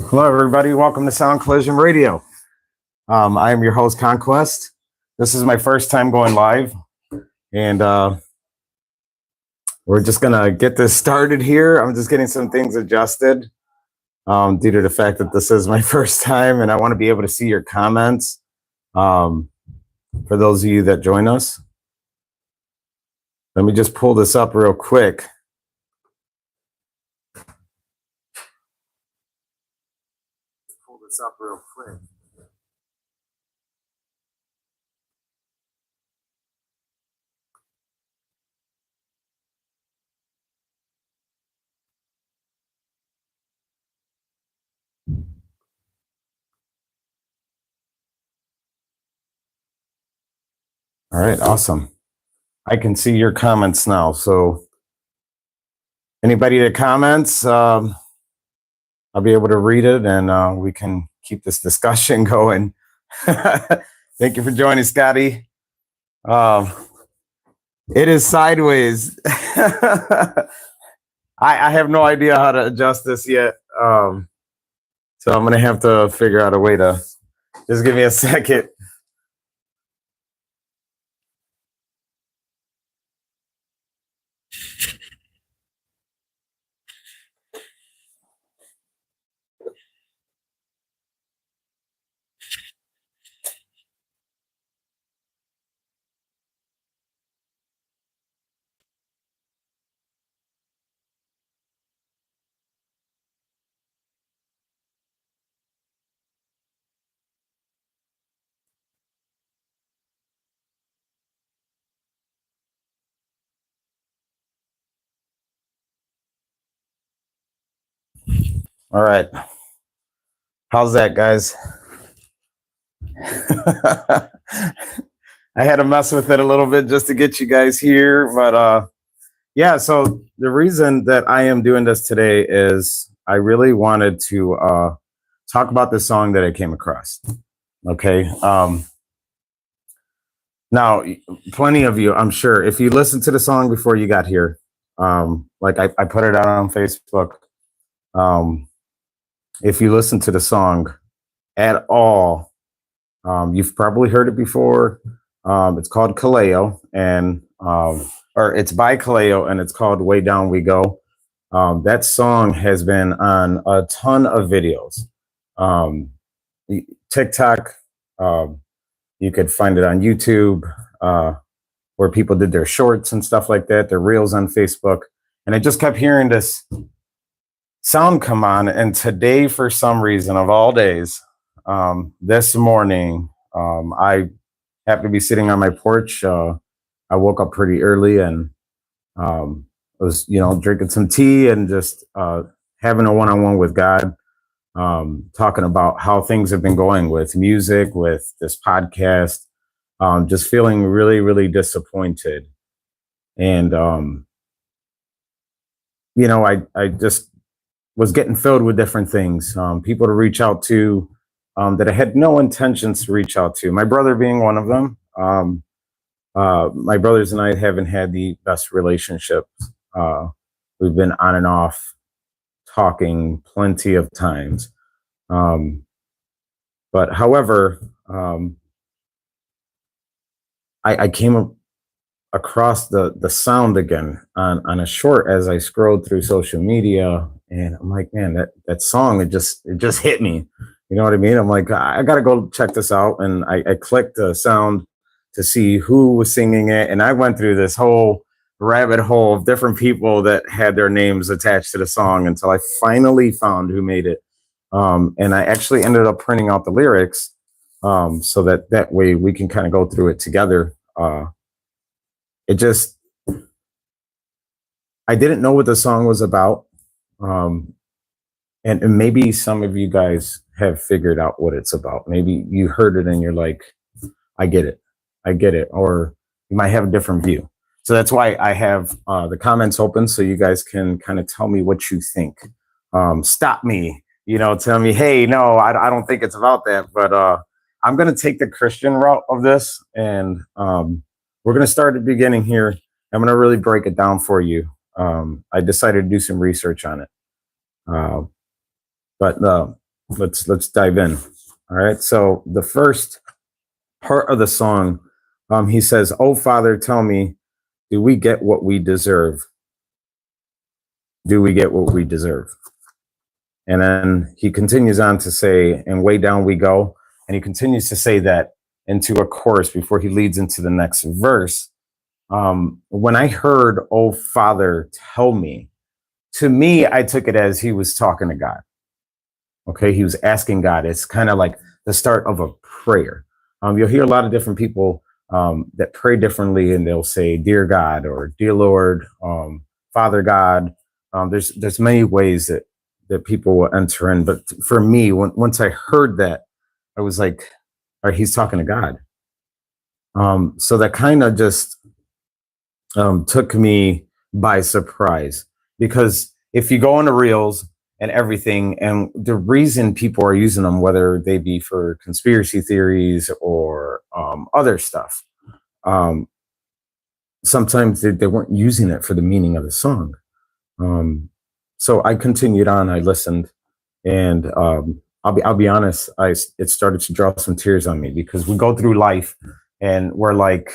Hello, everybody. Welcome to Sound Collision Radio. I am your host, Conquest. This is my first time going live, and we're just going to get this started here. I'm just getting some things adjusted due to the fact that this is my first time, and I want to be able to see your comments for those of you that join us. Let me just pull this up real quick. All right, awesome. I can see your comments now. So anybody that comments, I'll be able to read it, and we can keep this discussion going. Thank you for joining, Scotty. It is sideways. I have no idea how to adjust this yet. So I'm going to have to figure out a way to just give me a second. All right. How's that, guys? I had to mess with it a little bit just to get you guys here. But yeah, so the reason that I am doing this today is I really wanted to talk about this song that I came across. Okay. Now, plenty of you, I'm sure, if you listened to the song before you got here, like I put it out on Facebook. If you listen to the song at all, you've probably heard it before. It's called Kaleo, and or it's by Kaleo, and it's called Way Down We Go. That song has been on a ton of videos. TikTok, you could find it on YouTube, where people did their shorts and stuff like that, their reels on Facebook. And I just kept hearing this sound come on. And today, for some reason, of all days, this morning, I happened to be sitting on my porch. I woke up pretty early and was, drinking some tea and just having a one-on-one with God, talking about how things have been going with music, with this podcast, just feeling really, really disappointed. And, I just was getting filled with different things, people to reach out to, that I had no intentions to reach out to. My brother being one of them. My brothers and I haven't had the best relationships. We've been on and off talking plenty of times. But however, I came across the sound again on a short as I scrolled through social media, and I'm like, man, that song, it just hit me. You know what I mean? I'm like, I gotta go check this out. And I clicked the sound to see who was singing it. And I went through this whole rabbit hole of different people that had their names attached to the song until I finally found who made it. And I actually ended up printing out the lyrics, so that way we can kind of go through it together. I didn't know what the song was about. And maybe some of you guys have figured out what it's about. Maybe you heard it and you're like, I get it. Or you might have a different view. So that's why I have the comments open, so you guys can kind of tell me what you think. Stop me, tell me, hey, no, I don't think it's about that. But I'm going to take the Christian route of this, and we're going to start at the beginning here. I'm going to really break it down for you. I decided to do some research on it. But let's dive in. All right. So the first part of the song, he says, "Oh Father, tell me, do we get what we deserve? Do we get what we deserve?" And then he continues on to say, "And way down we go." And he continues to say that into a chorus before he leads into the next verse. When I heard, "Oh Father, tell me," to me, I took it as he was talking to God. Okay, he was asking God. It's kind of like the start of a prayer. You'll hear a lot of different people that pray differently, and they'll say, "Dear God," or "Dear Lord," "Father God." There's many ways that people will enter in, but for me, once I heard that, I was like, "All right, he's talking to God." So that kind of just took me by surprise, because if you go on the reels and everything, and the reason people are using them, whether they be for conspiracy theories or other stuff, um, sometimes they weren't using it for the meaning of the song. um, so I continued on, I listened, and I'll be honest, it started to draw some tears on me, because we go through life and we're like,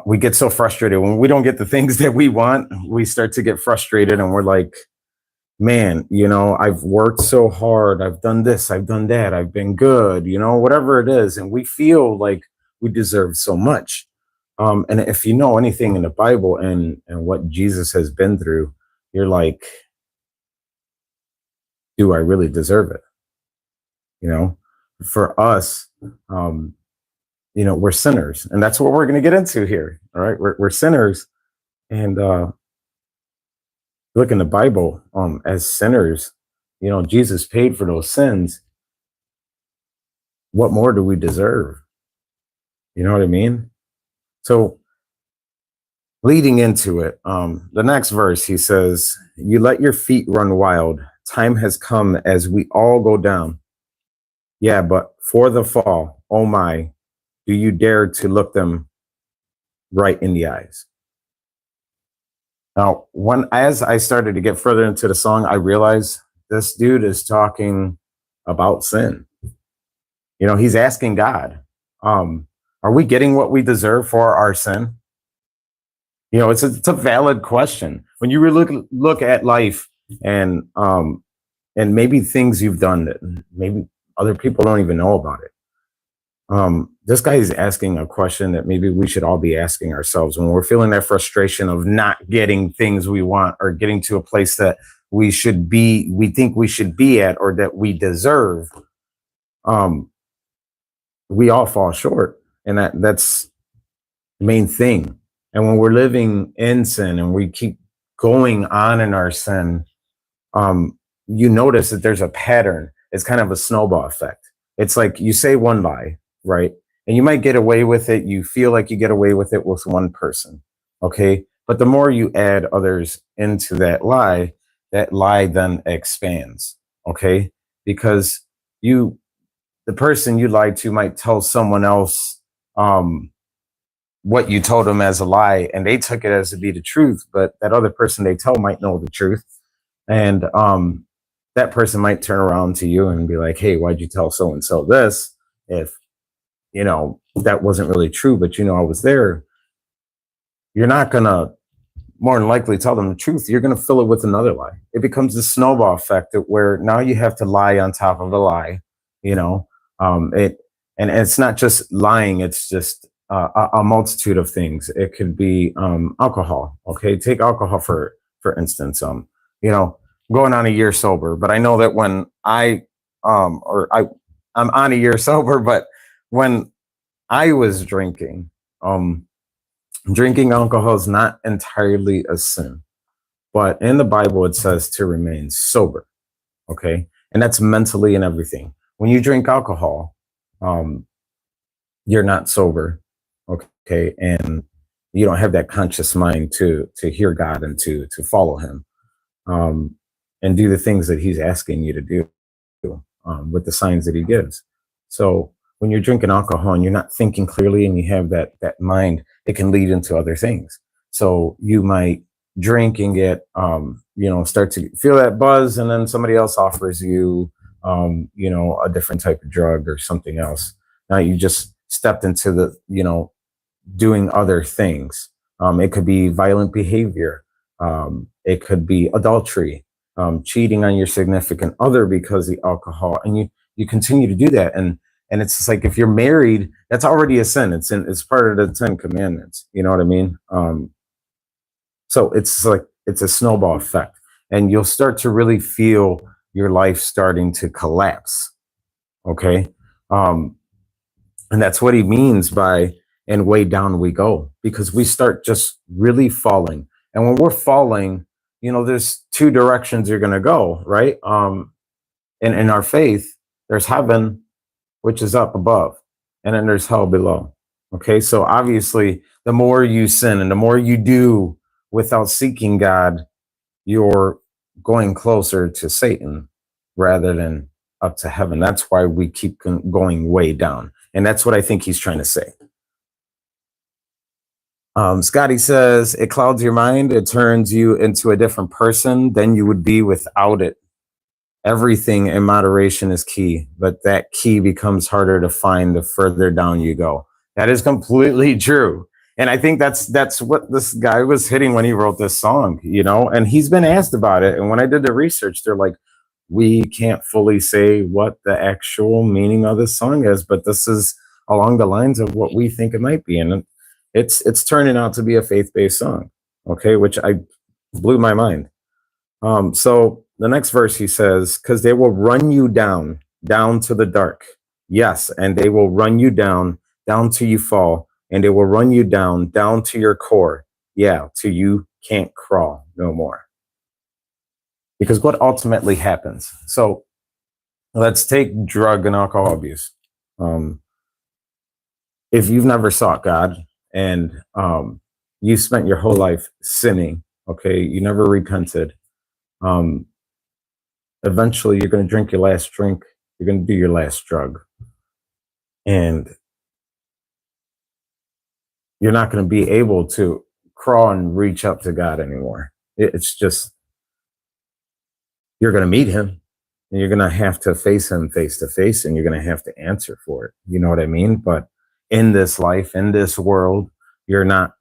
we get so frustrated when we don't get the things that we want. We start to get frustrated, and we're like, "Man, I've worked so hard. I've done this. I've done that. I've been good. Whatever it is," and we feel like we deserve so much. And if you know anything in the Bible and what Jesus has been through, you're like, "Do I really deserve it?" You know, for us, um, we're sinners, and that's what we're going to get into here. All right, we're sinners, and look in the Bible, as sinners, Jesus paid for those sins. What more do we deserve? You know what I mean? So leading into it, the next verse, he says, "You let your feet run wild. Time has come as we all go down. Yeah, but for the fall, oh my, do you dare to look them right in the eyes?" Now, as I started to get further into the song, I realized this dude is talking about sin. He's asking God, are we getting what we deserve for our sin? It's a valid question. When you really look at life, and maybe things you've done that maybe other people don't even know about it. This guy is asking a question that maybe we should all be asking ourselves when we're feeling that frustration of not getting things we want, or getting to a place that we think we should be at, or that we deserve. Um, we all fall short, and that's the main thing. And when we're living in sin and we keep going on in our sin, you notice that there's a pattern. It's kind of a snowball effect. It's like you say one lie, right? And you might get away with it. You feel like you get away with it with one person. Okay. But the more you add others into that lie then expands. Okay. Because the person you lied to might tell someone else what you told them as a lie, and they took it as to be the truth. But that other person they tell might know the truth. And that person might turn around to you and be like, "Hey, why'd you tell so and so this? If that wasn't really true, but I was there." You're not gonna more than likely tell them the truth. You're gonna fill it with another lie. It becomes the snowball effect where now you have to lie on top of a lie. You know, it and it's not just lying. It's just a multitude of things. It could be alcohol. Okay, take alcohol for instance. You know, going on a year sober, but I know that when I'm on a year sober, but when I was drinking, drinking alcohol is not entirely a sin, but in the Bible it says to remain sober. Okay, and that's mentally and everything. When you drink alcohol, um, you're not sober. Okay, and you don't have that conscious mind to hear God and to follow Him, and do the things that He's asking you to do, with the signs that He gives. So when you're drinking alcohol and you're not thinking clearly and you have that mind, it can lead into other things. So you might drink and get start to feel that buzz, and then somebody else offers you a different type of drug or something else. Now you just stepped into doing other things. It could be violent behavior. It could be adultery, cheating on your significant other because of the alcohol, and you continue to do that. And it's just like, if you're married, that's already a sin. It's part of the 10 Commandments. You know what I mean? So it's like, it's a snowball effect, and you'll start to really feel your life starting to collapse. Okay. And that's what he means by, and way down we go, because we start just really falling. And when we're falling, there's two directions you're going to go, right? And in our faith, there's heaven, which is up above, and then there's hell below. Okay. So obviously, the more you sin and the more you do without seeking God, you're going closer to Satan rather than up to heaven. That's why we keep going way down. And that's what I think he's trying to say. Scotty says, it clouds your mind. It turns you into a different person than you would be without it. Everything in moderation is key, but that key becomes harder to find the further down you go. That is completely true. And I think that's what this guy was hitting when he wrote this song, and he's been asked about it. And when I did the research, they're like, we can't fully say what the actual meaning of this song is, but this is along the lines of what we think it might be. And it's turning out to be a faith-based song. Okay. Which I blew my mind. So the next verse, he says, because they will run you down to the dark. Yes. And they will run you down till you fall. And they will run you down to your core. Yeah. Till you can't crawl no more. Because what ultimately happens? So let's take drug and alcohol abuse. If you've never sought God and you spent your whole life sinning, okay, you never repented, eventually you're going to drink your last drink, you're going to do your last drug, and you're not going to be able to crawl and reach up to God anymore. It's just, you're going to meet him, and you're going to have to face him face to face, and you're going to have to answer for it. You know what I mean? But in this life, in this world, you're not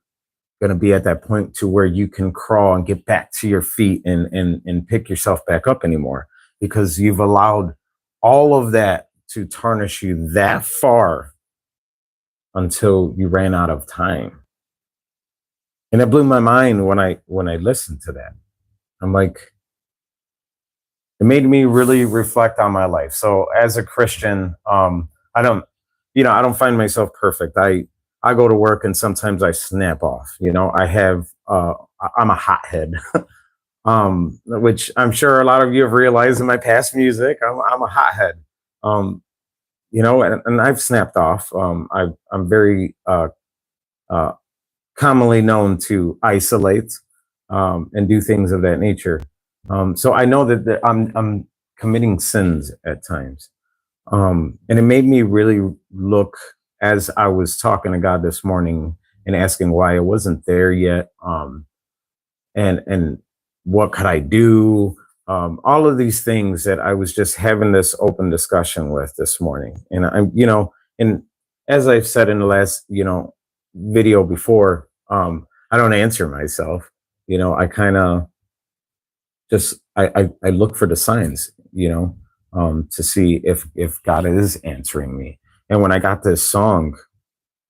going to be at that point to where you can crawl and get back to your feet and pick yourself back up anymore, because you've allowed all of that to tarnish you that far until you ran out of time. And it blew my mind when I listened to that. I'm like, it made me really reflect on my life. So as a Christian, I don't find myself perfect. I go to work and sometimes I snap off. I'm a hothead, which I'm sure a lot of you have realized in my past music. I'm a hothead, and I've snapped off. I'm very commonly known to isolate and do things of that nature. So I know that I'm committing sins at times. And it made me really look, as I was talking to God this morning and asking why I wasn't there yet, and what could I do? All of these things that I was just having this open discussion with this morning. And and as I've said in the last, video before, I don't answer myself. I kind of just, I look for the signs, to see if God is answering me. And when I got this song,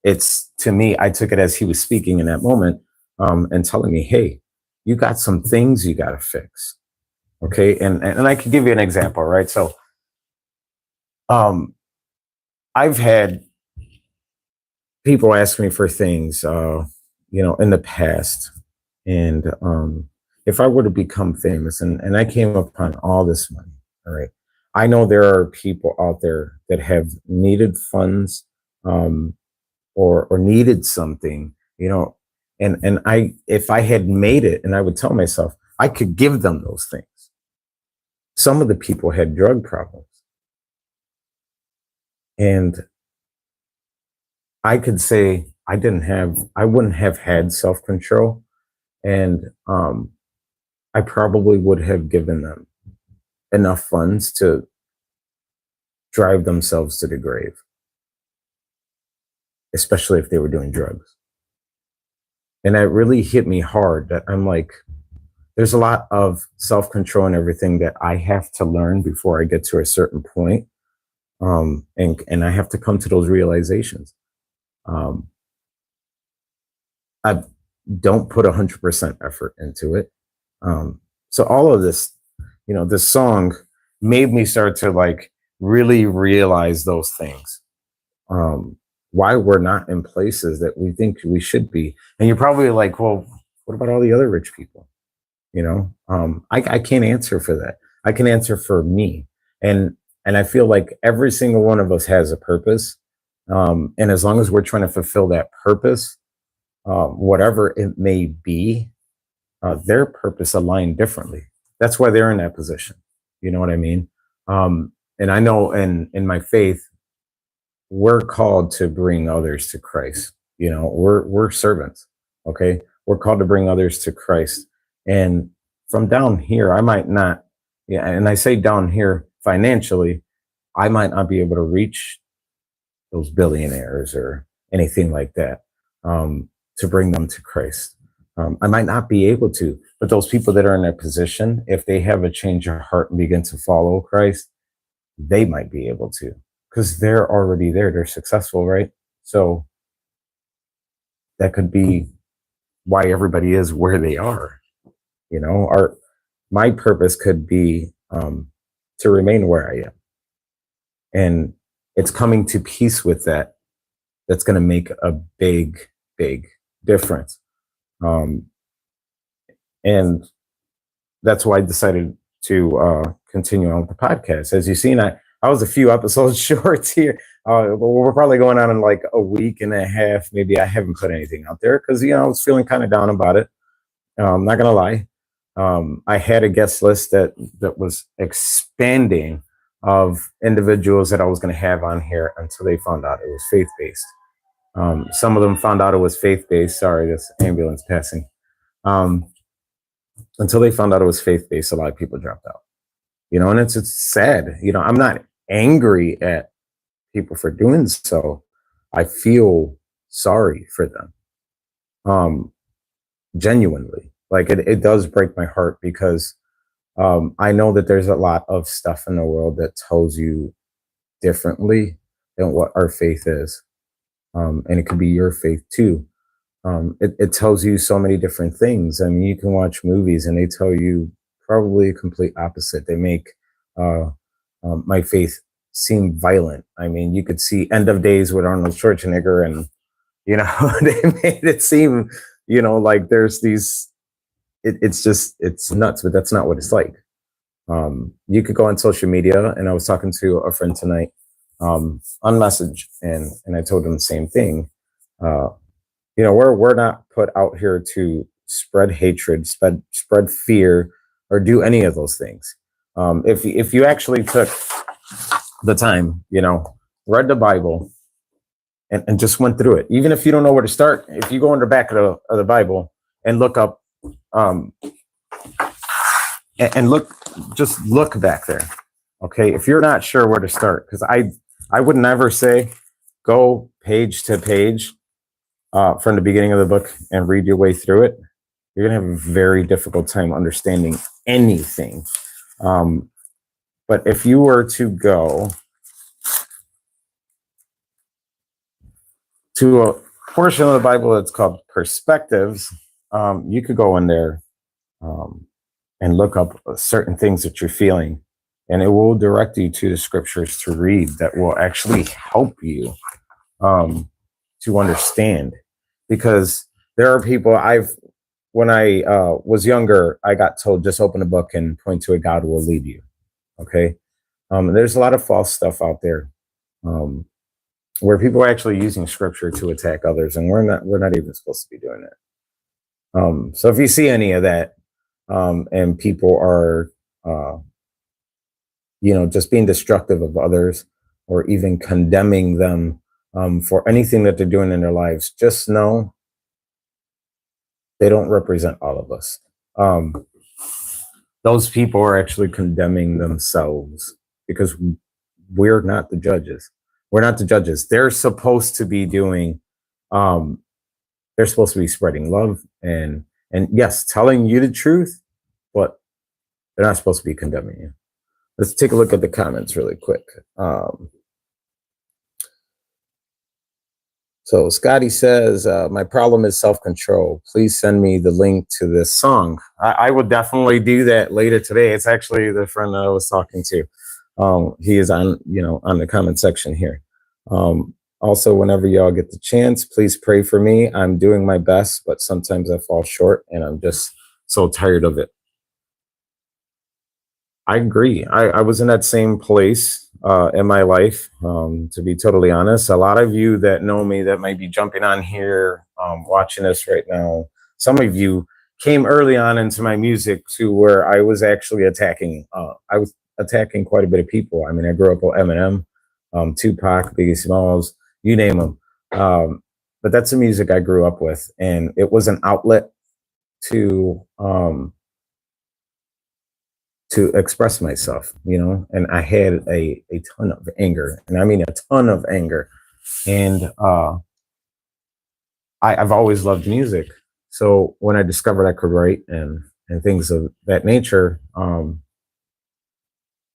it's, to me, I took it as he was speaking in that moment, and telling me, hey, you got some things you got to fix. Okay. And I could give you an example, right? So, I've had people ask me for things, in the past. And, if I were to become famous, and I came upon all this money, all right, I know there are people out there that have needed funds, or needed something, and if I had made it, and I would tell myself I could give them those things. Some of the people had drug problems, and I could say I wouldn't have had self-control, and I probably would have given them enough funds to drive themselves to the grave, especially if they were doing drugs. And that really hit me hard that I'm like, there's a lot of self-control and everything that I have to learn before I get to a certain point. And I have to come to those realizations. Um, I don't put 100% effort into it. So all of this, this song made me start to like really realize those things. Why we're not in places that we think we should be. And you're probably like, well, what about all the other rich people? I can't answer for that. I can answer for me. And I feel like every single one of us has a purpose. And as long as we're trying to fulfill that purpose, whatever it may be, their purpose aligned differently. That's why they're in that position. You know what I mean? And I know in my faith, we're called to bring others to Christ. We're servants. Okay. We're called to bring others to Christ. And from down here, I might not, yeah, and I say down here financially, I might not be able to reach those billionaires or anything like that, to bring them to Christ. I might not be able to, but those people that are in that position, if they have a change of heart and begin to follow Christ, they might be able to, because they're already there. They're successful, right? So that could be why everybody is where they are. My purpose could be to remain where I am, and it's coming to peace with that. That's going to make a big, big difference. And that's why I decided to continue on with the podcast. As you've seen, I was a few episodes short here. We're probably going on in like a week and a half. Maybe I haven't put anything out there because, I was feeling kind of down about it. I'm not going to lie. I had a guest list that was expanding of individuals that I was going to have on here until they found out it was faith-based. Some of them found out it was faith-based. Sorry, this ambulance passing. Until they found out it was faith-based, a lot of people dropped out. And it's sad. I'm not angry at people for doing so. I feel sorry for them. Genuinely. Like it does break my heart because I know that there's a lot of stuff in the world that tells you differently than what our faith is. And it could be your faith too. It tells you so many different things. I mean, you can watch movies and they tell you probably a complete opposite. They make my faith seem violent. I mean, you could see End of Days with Arnold Schwarzenegger and, they made it seem, like there's these, it's nuts, but that's not what it's like. You could go on social media, and I was talking to a friend tonight on Message, and I told him the same thing. We're not put out here to spread hatred, spread fear, or do any of those things. If you actually took the time, read the Bible and just went through it, even if you don't know where to start, if you go in the back of the Bible and look up, and look back there. Okay. If you're not sure where to start, because I would never say go page to page from the beginning of the book and read your way through it. You're going to have a very difficult time understanding anything. But if you were to go to a portion of the Bible that's called Perspectives, you could go in there and look up certain things that you're feeling, and it will direct you to the scriptures to read that will actually help you to understand. Because there are people when I was younger, I got told just open a book and point to it, God will lead you. Okay. There's a lot of false stuff out there where people are actually using scripture to attack others, and we're not even supposed to be doing it. So if you see any of that, and people are, just being destructive of others or even condemning them for anything that they're doing in their lives, just know they don't represent all of us. Those people are actually condemning themselves because we're not the judges. We're not the judges. They're supposed to be doing, um, they're supposed to be spreading love and yes, telling you the truth, but they're not supposed to be condemning you. Let's take a look at the comments really quick. So Scotty says, my problem is self-control. Please send me the link to this song. I would definitely do that later today. It's actually the friend that I was talking to. He is on, on the comment section here. Also, whenever y'all get the chance, please pray for me. I'm doing my best, but sometimes I fall short and I'm just so tired of it. I agree. I was in that same place in my life, to be totally honest. A lot of you that know me that might be jumping on here, watching this right now, some of you came early on into my music to where I was actually attacking. I was attacking quite a bit of people. I mean, I grew up with Eminem, Tupac, Biggie Smalls, you name them. But that's the music I grew up with. And it was an outlet to express myself, and I had a ton of anger, and I mean a ton of anger. And I've always loved music. So when I discovered I could write and things of that nature,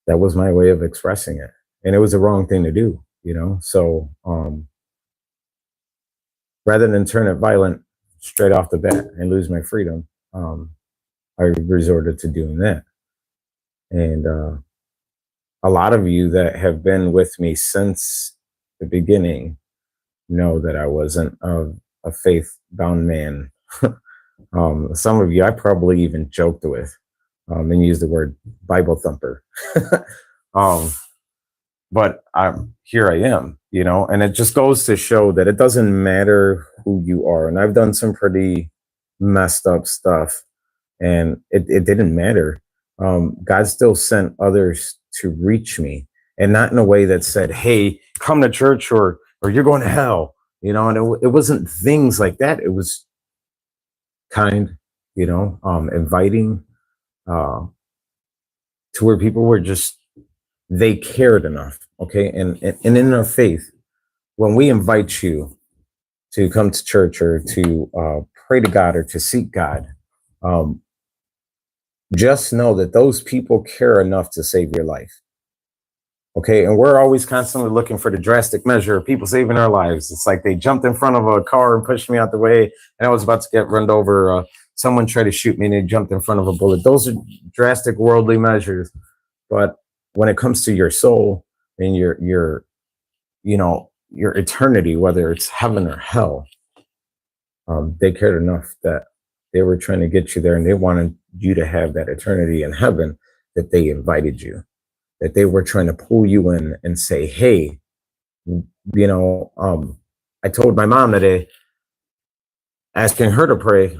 that was my way of expressing it. And it was the wrong thing to do, So rather than turn it violent straight off the bat and lose my freedom, I resorted to doing that. And a lot of you that have been with me since the beginning know that I wasn't a faith-bound man. Some of you I probably even joked with and used the word Bible thumper. But here I am, and it just goes to show that it doesn't matter who you are. And I've done some pretty messed up stuff, and it didn't matter. God still sent others to reach me, and not in a way that said, "Hey, come to church or you're going to hell," And it wasn't things like that. It was kind, inviting, to where people were just they cared enough, okay. And in our faith, when we invite you to come to church or to pray to God or to seek God, just know that those people care enough to save your life. Okay. And we're always constantly looking for the drastic measure of people saving our lives. It's like they jumped in front of a car and pushed me out the way, and I was about to get run over. Someone tried to shoot me and they jumped in front of a bullet. Those are drastic worldly measures. But when it comes to your soul and your eternity, whether it's heaven or hell, they cared enough that they were trying to get you there, and they wanted you to have that eternity in heaven, that they invited you, that they were trying to pull you in and say, hey, I told my mom today, asking her to pray,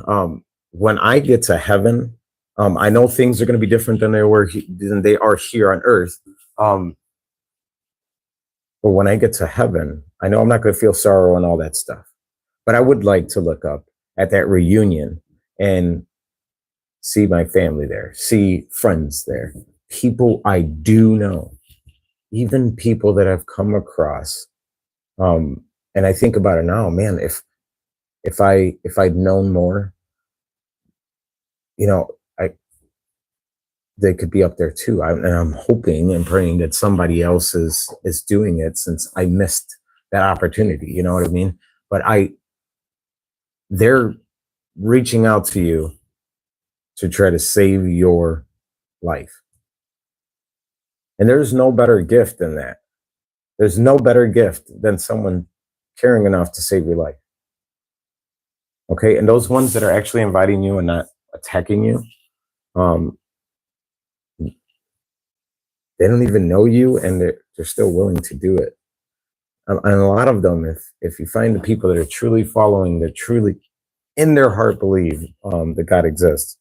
when I get to heaven, I know things are going to be different than they are here on earth. But when I get to heaven, I know I'm not going to feel sorrow and all that stuff. But I would like to look up at that reunion and see my family there, see friends there, people I do know, even people that I've come across. And I think about it now, man, if I'd known more, they could be up there too. And I'm hoping and praying that somebody else is doing it, since I missed that opportunity. You know what I mean? But they're reaching out to you to try to save your life. And there's no better gift than that. There's no better gift than someone caring enough to save your life. Okay. And those ones that are actually inviting you and not attacking you, they don't even know you, and they're still willing to do it. And a lot of them, if you find the people that are truly following, that truly in their heart believe that God exists,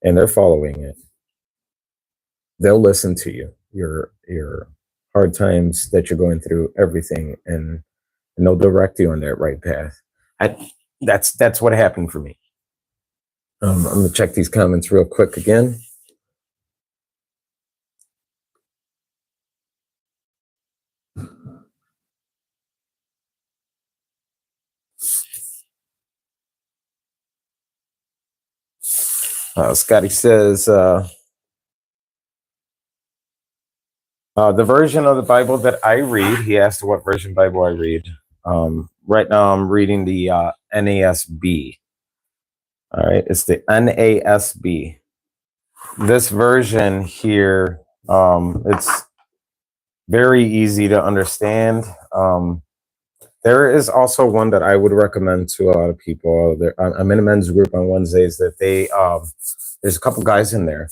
and they're following it, they'll listen to you, your hard times that you're going through, everything, and they'll direct you on that right path. That's what happened for me. I'm gonna check these comments real quick again. Scotty says, the version of the Bible that I read, he asked what version Bible I read. Right now I'm reading the NASB. All right, it's the NASB. This version here, it's very easy to understand. There is also one that I would recommend to a lot of people. I'm in a men's group on Wednesdays that there's a couple guys in there.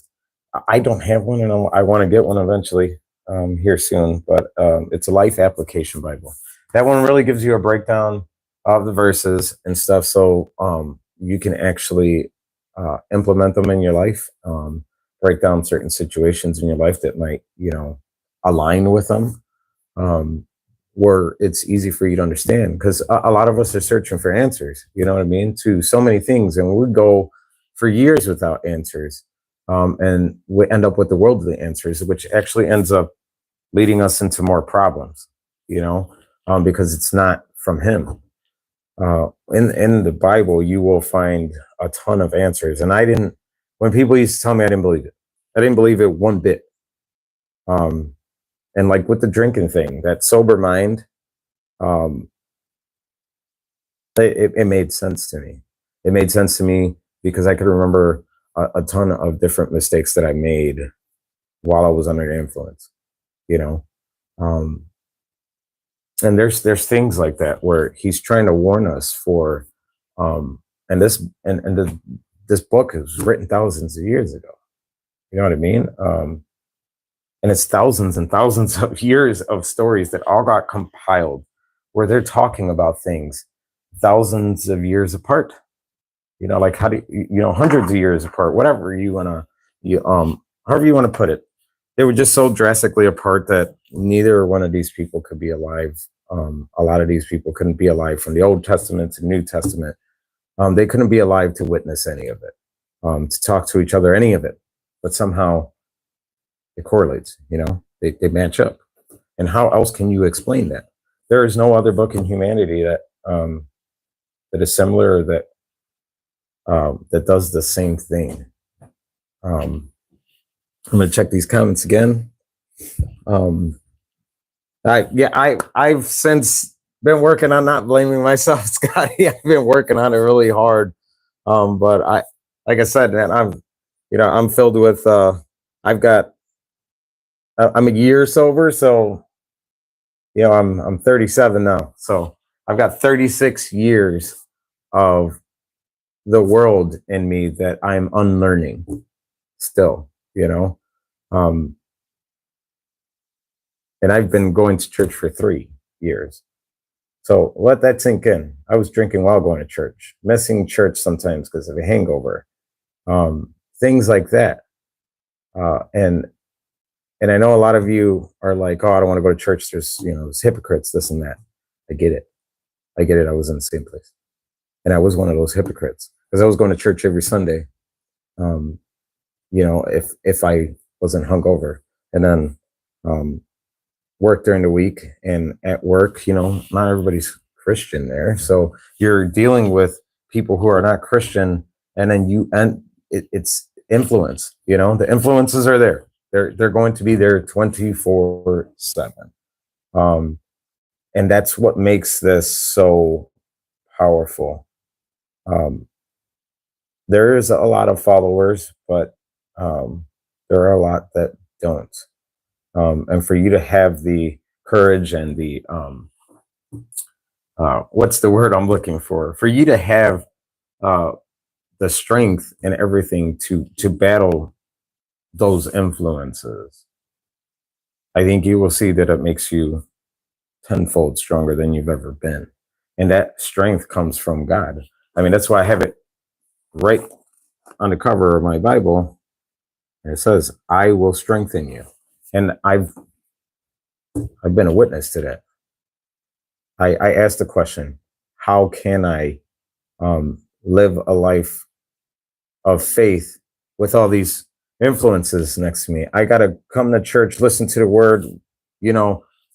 I don't have one, and I want to get one eventually here soon. But it's a life application Bible. That one really gives you a breakdown of the verses and stuff, so you can actually implement them in your life. Break down certain situations in your life that might, align with them. Where it's easy for you to understand, because a lot of us are searching for answers, you know what I mean, to so many things, and we go for years without answers, and we end up with the worldly answers, which actually ends up leading us into more problems, because it's not from him. In the Bible, you will find a ton of answers, and when people used to tell me, I didn't believe it. I didn't believe it one bit. And like with the drinking thing, that sober mind, it made sense to me. It made sense to me because I could remember a ton of different mistakes that I made while I was under influence, and there's things like that where he's trying to warn us for, and this book was written thousands of years ago. You know what I mean? And it's thousands and thousands of years of stories that all got compiled where they're talking about things thousands of years apart. Like how do hundreds of years apart, whatever however you want to put it. They were just so drastically apart that neither one of these people could be alive. A lot of these people couldn't be alive from the Old Testament to New Testament. They couldn't be alive to witness any of it, to talk to each other, any of it. But somehow it correlates, they match up. And how else can you explain that? There is no other book in humanity that is similar, or that does the same thing. I'm going to check these comments again. I've since been working on not blaming myself, Scotty. I've been working on it really hard. But like I said, man, I'm filled with, I'm a year sober, so I'm 37 now. So I've got 36 years of the world in me that I'm unlearning still, and I've been going to church for 3 years. So let that sink in. I was drinking while going to church, missing church sometimes because of a hangover, things like that. And I know a lot of you are like, oh, I don't want to go to church. There's hypocrites, this and that. I get it. I was in the same place. And I was one of those hypocrites because I was going to church every Sunday. If I wasn't hungover, and then work during the week, and at work, not everybody's Christian there. So you're dealing with people who are not Christian, and then it's influence, the influences are there. They're going to be there 24/7. And that's what makes this so powerful. There is a lot of followers, but there are a lot that don't. And for you to have the courage and the what's the word I'm looking for? For you to have the strength and everything to battle those influences, I think you will see that it makes you tenfold stronger than you've ever been. And that strength comes from God. I mean, that's why I have it right on the cover of my Bible. And it says, I will strengthen you. And I've been a witness to that. I asked the question, how can I live a life of faith with all these influences next to me? I got to come to church, listen to the word,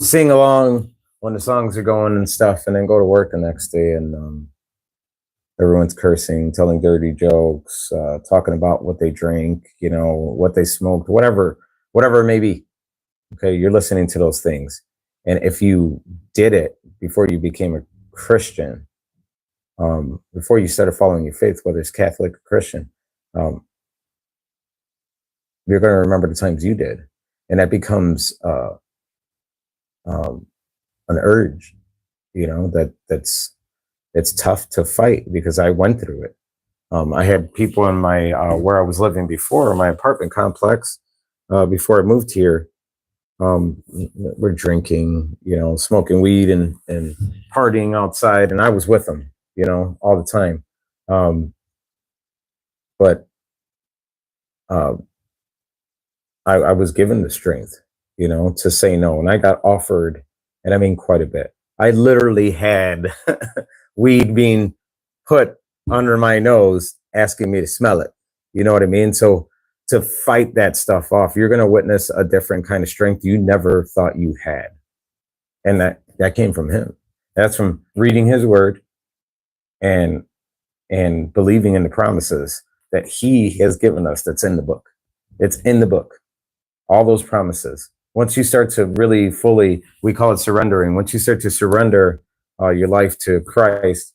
sing along when the songs are going and stuff, and then go to work the next day. And Everyone's cursing, telling dirty jokes, talking about what they drink, what they smoked, whatever it may be. Okay, you're listening to those things. And if you did it before you became a Christian, before you started following your faith, whether it's Catholic or Christian, um, you're going to remember the times you did. And that becomes um, an urge, that's it's tough to fight because I went through it. I had people in my where I was living before, my apartment complex, before I moved here. We're drinking, smoking weed and partying outside, and I was with them, all the time. Um, but uh, I was given the strength, to say no, and I got offered, and I mean quite a bit. I literally had weed being put under my nose, asking me to smell it. You know what I mean? So to fight that stuff off, you're going to witness a different kind of strength you never thought you had, and that came from him. That's from reading his word and believing in the promises that he has given us. That's in the book. It's in the book. All those promises. Once you start to really fully, we call it surrendering. Once you start to surrender your life to Christ,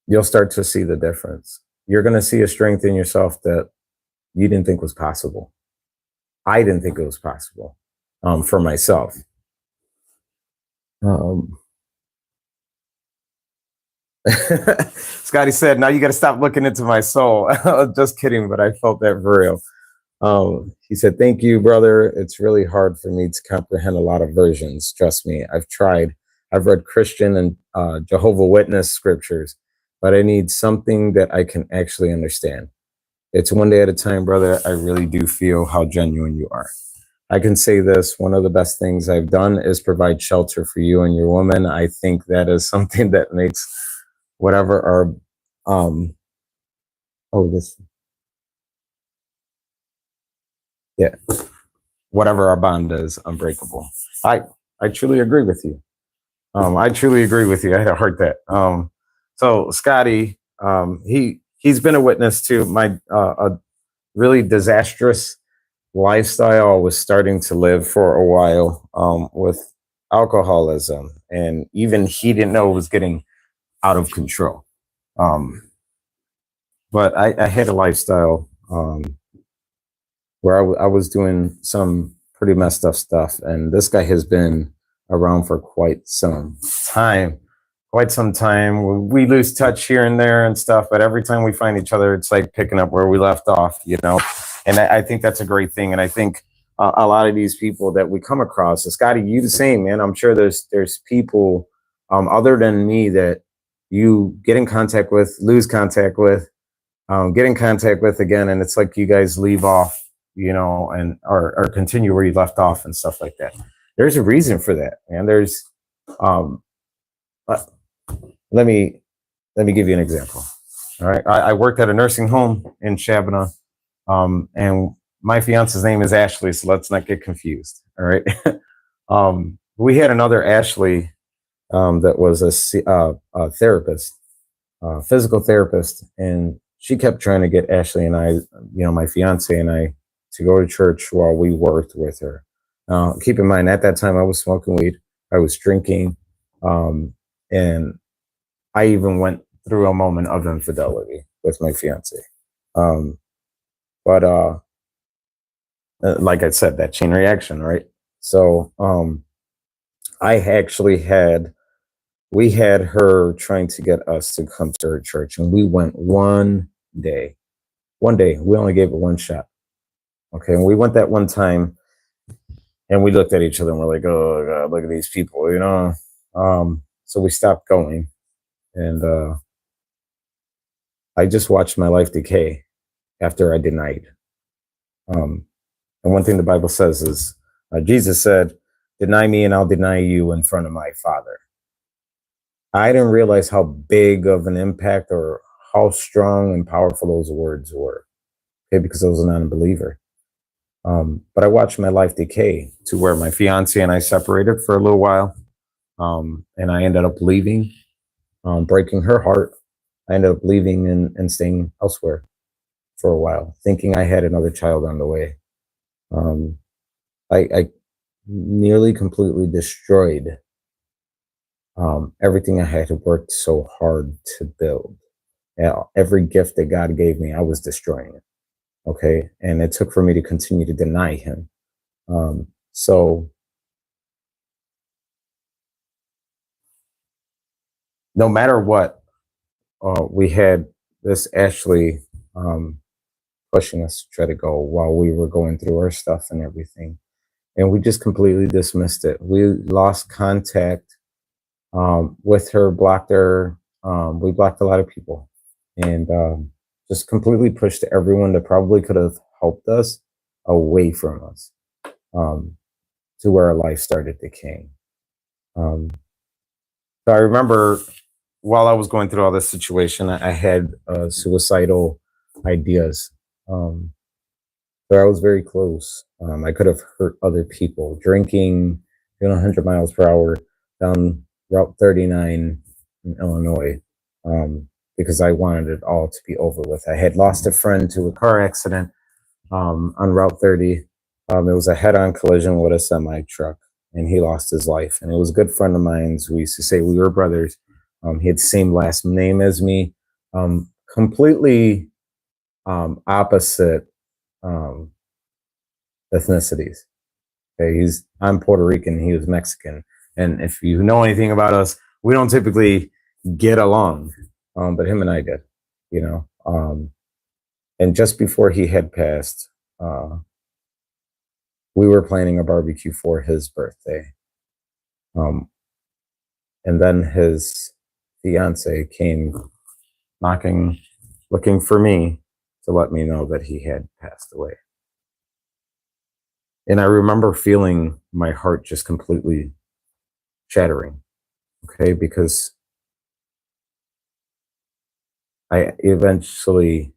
you'll start to see the difference. You're going to see a strength in yourself that you didn't think was possible. I didn't think it was possible for myself. Scotty said, now you got to stop looking into my soul. Just kidding, but I felt that for real. He said, thank you, brother. It's really hard for me to comprehend a lot of versions. Trust me, I've tried. I've read Christian and Jehovah Witness scriptures, but I need something that I can actually understand. It's one day at a time, brother. I really do feel how genuine you are. I can say this, one of the best things I've done is provide shelter for you and your woman. I think that is something that makes whatever our, whatever our bond is unbreakable. I truly agree with you. I truly agree with you. I had to heart that. So Scotty, he's been a witness to my a really disastrous lifestyle I was starting to live for a while with alcoholism, and even he didn't know it was getting out of control. But I had a lifestyle where I was doing some pretty messed up stuff, and this guy has been around for quite some time. We lose touch here and there and stuff, but every time we find each other, it's like picking up where we left off, and I think that's a great thing. And I think a lot of these people that we come across, and Scotty, you the same, man. I'm sure there's people other than me that you get in contact with, lose contact with, get in contact with again, and it's like you guys leave off, and or continue where you left off and stuff like that. There's a reason for that, man. There's let me give you an example. All right, I worked at a nursing home in Shabana, and my fiance's name is Ashley, so let's not get confused. All right. We had another Ashley that was a therapist, physical therapist, and she kept trying to get Ashley and I, my fiance and I, to go to church while we worked with her. Keep in mind, at that time, I was smoking weed, I was drinking, and I even went through a moment of infidelity with my fiance. But like I said, that chain reaction, right? So we had her trying to get us to come to her church, and we went one day. We only gave it one shot. Okay, and we went that one time, and we looked at each other and we're like, oh God, look at these people, so we stopped going, and I just watched my life decay after I denied. And one thing the Bible says is, Jesus said, deny me and I'll deny you in front of my Father. I didn't realize how big of an impact or how strong and powerful those words were, okay, because I was a non-believer. But I watched my life decay to where my fiance and I separated for a little while, and I ended up leaving. breaking her heart. I ended up leaving and staying elsewhere for a while, thinking I had another child on the way. Um, I nearly completely destroyed everything I had worked so hard to build. Every gift that God gave me, I was destroying it. Okay. And it took for me to continue to deny him. So no matter what, we had this Ashley pushing us to try to go while we were going through our stuff and everything. And we just completely dismissed it. We lost contact with her, blocked her. We blocked a lot of people and just completely pushed everyone that probably could have helped us away from us to where our life started decaying. So I remember while I was going through all this situation, I had suicidal ideas. Um, so I was very close. I could have hurt other people. Drinking, 100 miles per hour down Route 39 in Illinois, because I wanted it all to be over with. I had lost a friend to a car accident on Route 30. It was a head-on collision with a semi truck, and he lost his life. And it was a good friend of mine. We used to say we were brothers. He had the same last name as me, completely opposite um, ethnicities. Okay, I'm Puerto Rican. He was Mexican, and if you know anything about us, we don't typically get along, but him and I did, you know. And just before he had passed, we were planning a barbecue for his birthday. And then his fiance came knocking, looking for me to let me know that he had passed away. And I remember feeling my heart just completely shattering. Okay, because I eventually,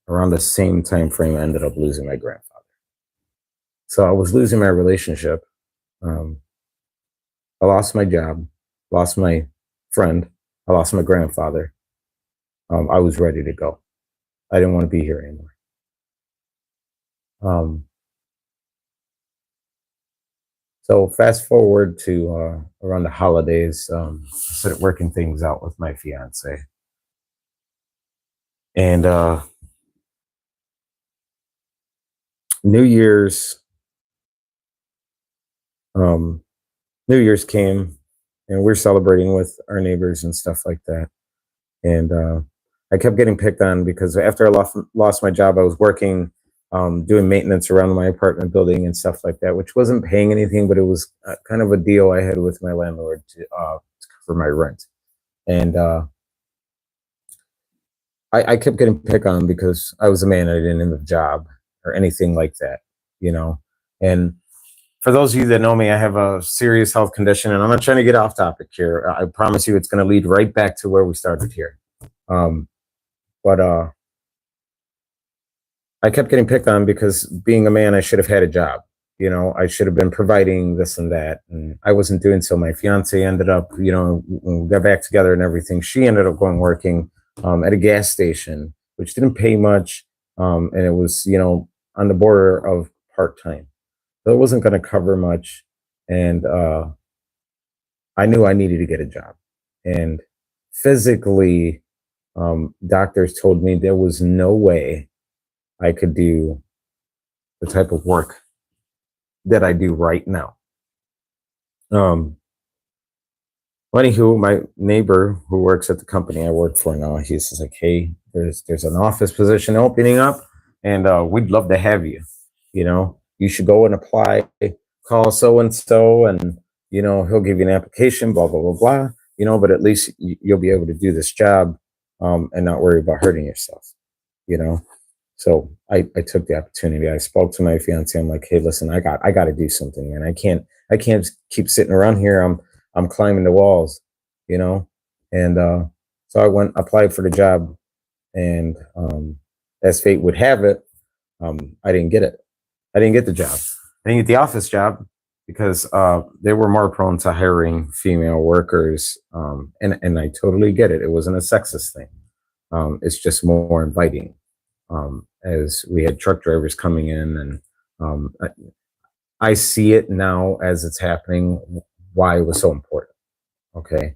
around the same time frame, ended up losing my grandfather. So I was losing my relationship. Um, I lost my job, lost my friend, I lost my grandfather. I was ready to go. I didn't want to be here anymore. Um, so fast forward to around the holidays, I started working things out with my fiance, and New Year's, um, New Year's came, and we're celebrating with our neighbors and stuff like that. And I kept getting picked on because after I lost my job, I was working, doing maintenance around my apartment building and stuff like that, which wasn't paying anything, but it was kind of a deal I had with my landlord to for my rent. And I kept getting picked on because I was a man and I didn't have a job or anything like that, you know. And for those of you that know me, I have a serious health condition, and I'm not trying to get off topic here. I promise you, it's going to lead right back to where we started here. Um, but I kept getting picked on because being a man, I should have had a job. You know, I should have been providing this and that, and I wasn't doing so. My fiance ended up, you know, when we got back together and everything. She ended up going working at a gas station, which didn't pay much, and it was, you know, on the border of part time, so it wasn't going to cover much. And I knew I needed to get a job, and physically, doctors told me there was no way I could do the type of work that I do right now. Um, Anywho, my neighbor who works at the company I work for now, he's just like, "Hey, there's an office position opening up, and we'd love to have you. You know, you should go and apply. Call so and so, and you know he'll give you an application. Blah blah blah blah. You know, but at least you'll be able to do this job, and not worry about hurting yourself. You know." So I took the opportunity. I spoke to my fiance. I'm like, "Hey, listen, I got to do something, man. I can't keep sitting around here. I'm climbing the walls, you know." And so I went applied for the job, and as fate would have it, I didn't get it. I didn't get the job. I didn't get the office job because they were more prone to hiring female workers, and I totally get it. It wasn't a sexist thing. It's just more inviting. As we had truck drivers coming in, and I see it now as it's happening. Why it was so important. Okay,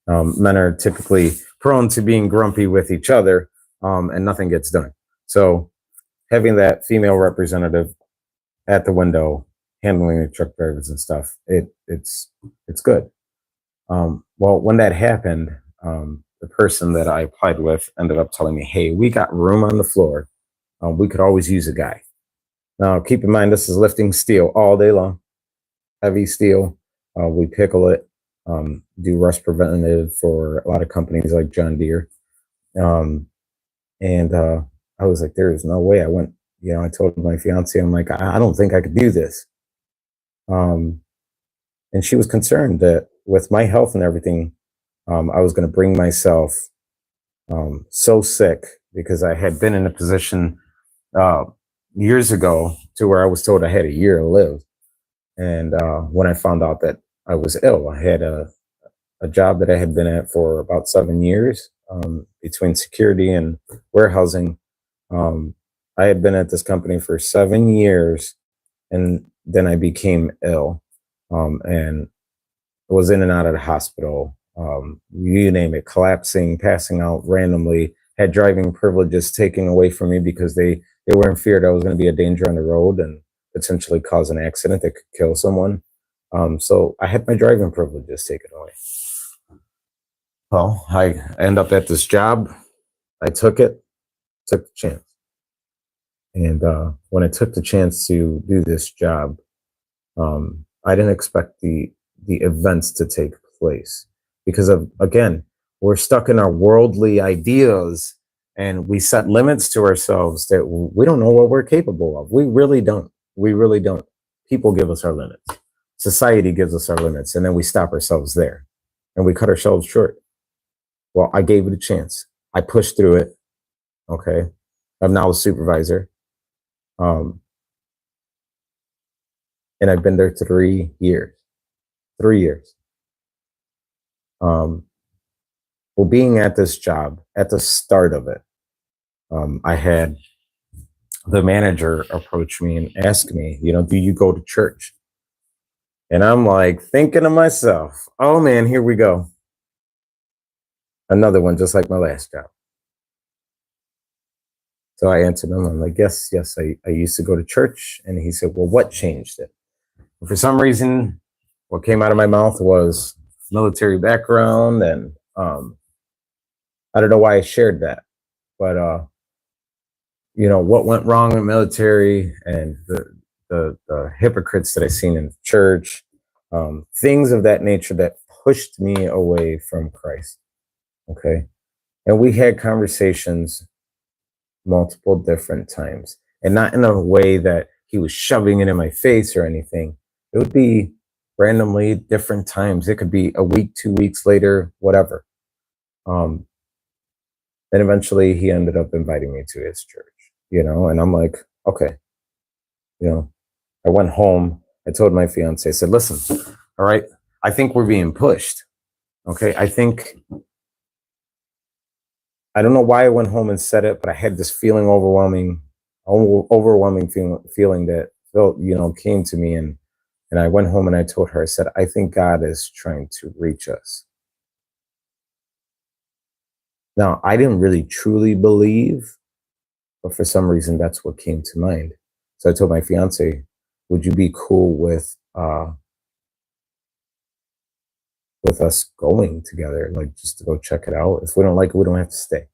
men are typically prone to being grumpy with each other, and nothing gets done. So having that female representative at the window handling the truck drivers and stuff, it's good. Well, when that happened, the person that I applied with ended up telling me, "Hey, we got room on the floor. We could always use a guy." Now, keep in mind, this is lifting steel all day long, heavy steel. We pickle it, do rust preventative for a lot of companies like John Deere. Um, and I was like, there is no way. I told my fiance, I'm like, I don't think I could do this. Um, and she was concerned that with my health and everything, I was going to bring myself so sick because I had been in a position uh, years ago to where I was told I had a year to live. And when I found out that I was ill, I had a job that I had been at for about 7 years, between security and warehousing. Um, I had been at this company for 7 years, and then I became ill, and was in and out of the hospital. You name it, collapsing, passing out randomly. Had driving privileges taken away from me because they were in fear that I was going to be a danger on the road and potentially cause an accident that could kill someone. So I had my driving privileges taken away. Well, I end up at this job. I took it, took the chance. And when I took the chance to do this job, I didn't expect the events to take place because of, again, we're stuck in our worldly ideas, and we set limits to ourselves that we don't know what we're capable of. We really don't. We really don't. People give us our limits. Society gives us our limits, and then we stop ourselves there, and we cut ourselves short. Well, I gave it a chance. I pushed through it. Okay, I'm now a supervisor. Um, and I've been there 3 years. 3 years. Um, well, being at this job at the start of it, I had the manager approach me and ask me, do you go to church? And I'm like thinking to myself, oh man, here we go. Another one, just like my last job. So I answered him. I'm like, yes, I used to go to church. And he said, well, what changed it? And for some reason, what came out of my mouth was military background. And I don't know why I shared that, but what went wrong in military and the hypocrites that I seen in church, things of that nature that pushed me away from Christ. Okay. And we had conversations multiple different times, and not in a way that he was shoving it in my face or anything. It would be randomly different times. It could be a week, 2 weeks later, whatever. Then eventually he ended up inviting me to his church, and I'm like, okay, I went home. I told my fiance, I said, listen, all right, I think we're being pushed. Okay. I don't know why I went home and said it, but I had this overwhelming feeling that came to me. And I went home and I told her, I said, I think God is trying to reach us. Now, I didn't really truly believe, but for some reason, that's what came to mind. So I told my fiance, would you be cool with us going together, like just to go check it out? If we don't like it, we don't have to stay.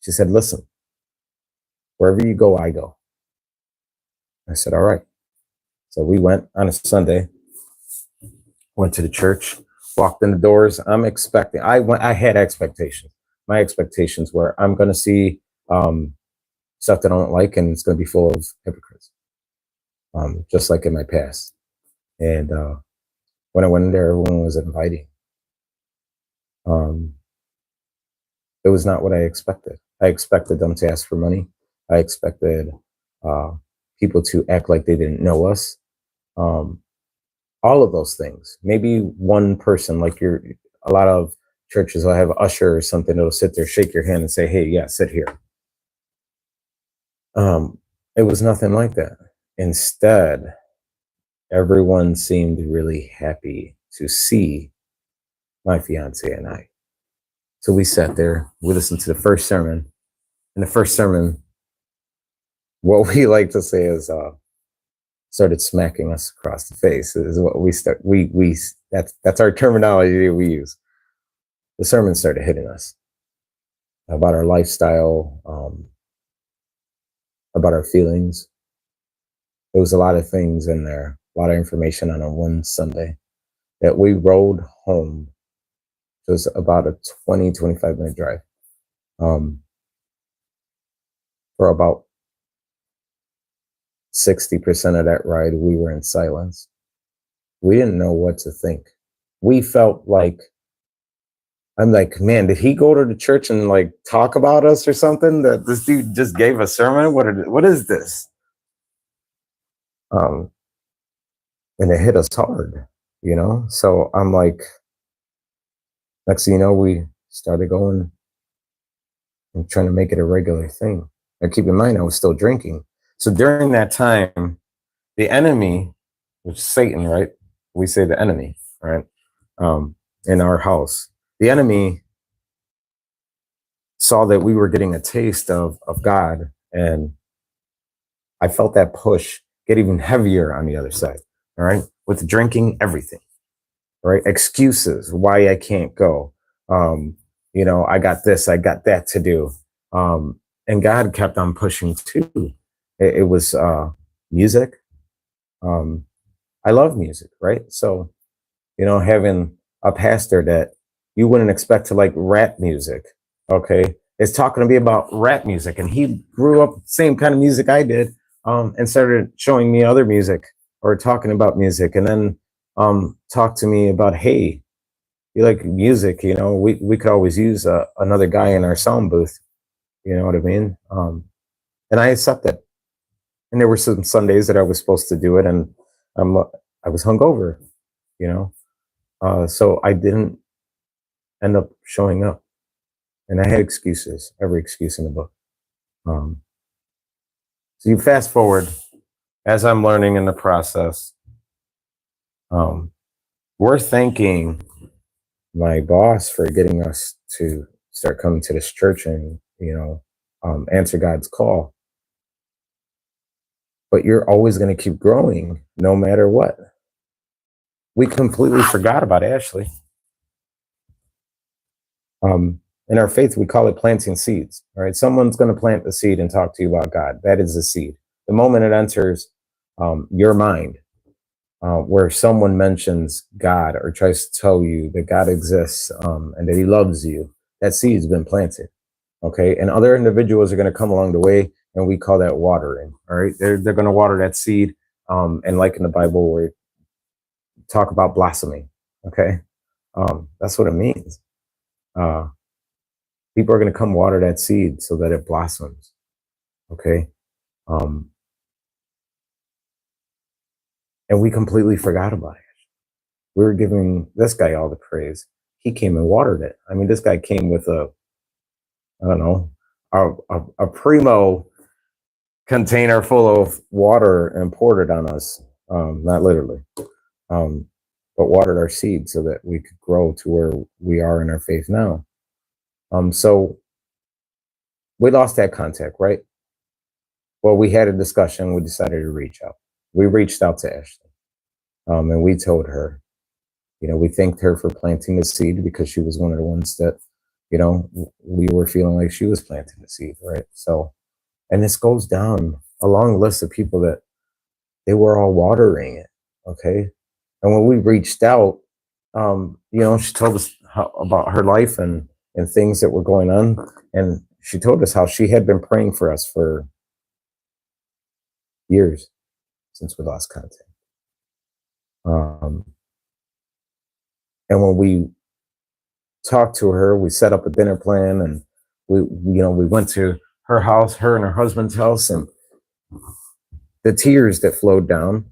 She said, listen, wherever you go, I go. I said, all right. So we went on a Sunday, went to the church, walked in the doors. I had expectations. My expectations were I'm going to see stuff that I don't like, and it's going to be full of hypocrites, just like in my past. And when I went in there, everyone was inviting. It was not what I expected. I expected them to ask for money. I expected people to act like they didn't know us. All of those things. Maybe one person, like a lot of churches will have an usher or something that'll sit there, shake your hand and say, hey, yeah, sit here. It was nothing like that. Instead, everyone seemed really happy to see my fiance and I. So we sat there, we listened to the first sermon. And the first sermon, what we like to say is started smacking us across the face is what we that's our terminology that we use. The sermon started hitting us about our lifestyle, about our feelings. There was a lot of things in there, a lot of information on a one Sunday that we rode home. It was about a 25 minute drive. For about 60% of that ride, we were in silence. We didn't know what to think. We felt like, I'm like, man, did he go to the church and like talk about us or something? That this dude just gave a sermon? What is this? And it hit us hard, you know? So I'm like, next thing you know, we started going and trying to make it a regular thing. And keep in mind, I was still drinking. So during that time, the enemy, which is Satan, right? We say the enemy, right? In our house, the enemy saw that we were getting a taste of God, and I felt that push get even heavier on the other side. All right, with drinking, everything, right? Excuses why I can't go. I got this, I got that to do, and God kept on pushing too. It was music. I love music, right? So having a pastor that you wouldn't expect to like rap music, okay, is talking to me about rap music, and he grew up same kind of music I did, and started showing me other music or talking about music, and then talk to me about, hey, you like music, we could always use another guy in our sound booth, you know what I mean? And I accepted. And there were some Sundays that I was supposed to do it, and I was hungover, you know. So I didn't end up showing up, and I had excuses, every excuse in the book. Um, so you fast forward as I'm learning in the process. We're thanking my boss for getting us to start coming to this church and answer God's call. But you're always going to keep growing no matter what. We completely forgot about Ashley. In our faith, we call it planting seeds. All right, someone's going to plant the seed and talk to you about God. That is the seed. The moment it enters your mind, where someone mentions God or tries to tell you that God exists and that He loves you, that seed's been planted. Okay, and other individuals are going to come along the way, and we call that watering. All right, they're going to water that seed, and like in the Bible, where we talk about blossoming. Okay, that's what it means. People are going to come water that seed so that it blossoms. Okay. And we completely forgot about it. We were giving this guy all the praise. He came and watered it. I mean, this guy came with I don't know, a primo container full of water and poured it on us. Not literally, but watered our seed so that we could grow to where we are in our faith now. So we lost that contact, right? Well, we had a discussion. We decided to reach out. We reached out to Ashley, and we told her, we thanked her for planting the seed because she was one of the ones that, we were feeling like she was planting the seed, right? So, and this goes down a long list of people that they were all watering it, okay? And when we reached out, she told us about her life and things that were going on, and she told us how she had been praying for us for years since we lost contact. And when we talked to her, we set up a dinner plan, and we went to her house, her and her husband's house, and the tears that flowed down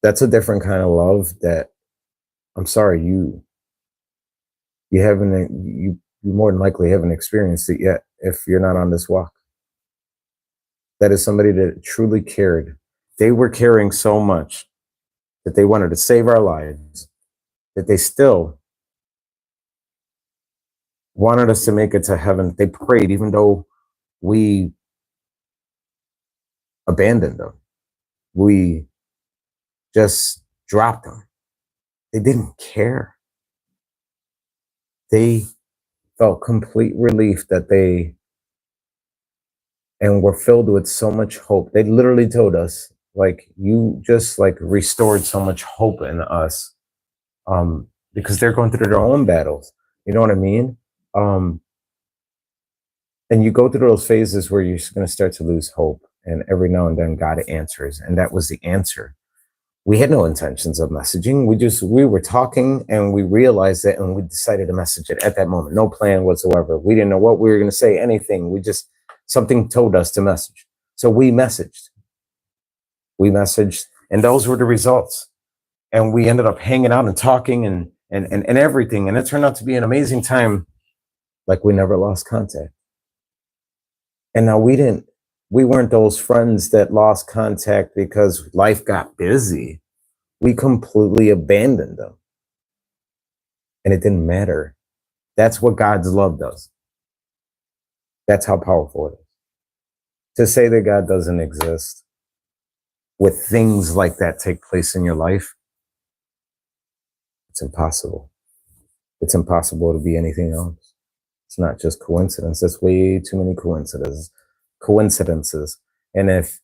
That's a different kind of love that I'm sorry, you haven't you more than likely haven't experienced it yet if you're not on this walk. That is somebody that truly cared. They were caring so much that they wanted to save our lives, that they still wanted us to make it to heaven. They prayed, even though we abandoned them. We just dropped them. They didn't care. They felt complete relief that they and were filled with so much hope. They literally told us, like, you just like restored so much hope in us, because they're going through their own battles. You know what I mean? Um, and you go through those phases where you're going to start to lose hope. And every now and then God answers. And that was the answer. We had no intentions of messaging. We were talking and we realized it and we decided to message it at that moment. No plan whatsoever. We didn't know what we were going to say, anything. Something told us to message. So we messaged. And those were the results. And we ended up hanging out and talking and everything. And it turned out to be an amazing time. Like we never lost contact. And now we weren't those friends that lost contact because life got busy. We completely abandoned them. And it didn't matter. That's what God's love does. That's how powerful it is. To say that God doesn't exist with things like that take place in your life, it's impossible. It's impossible to be anything else. It's not just coincidence. There's way too many coincidences. And if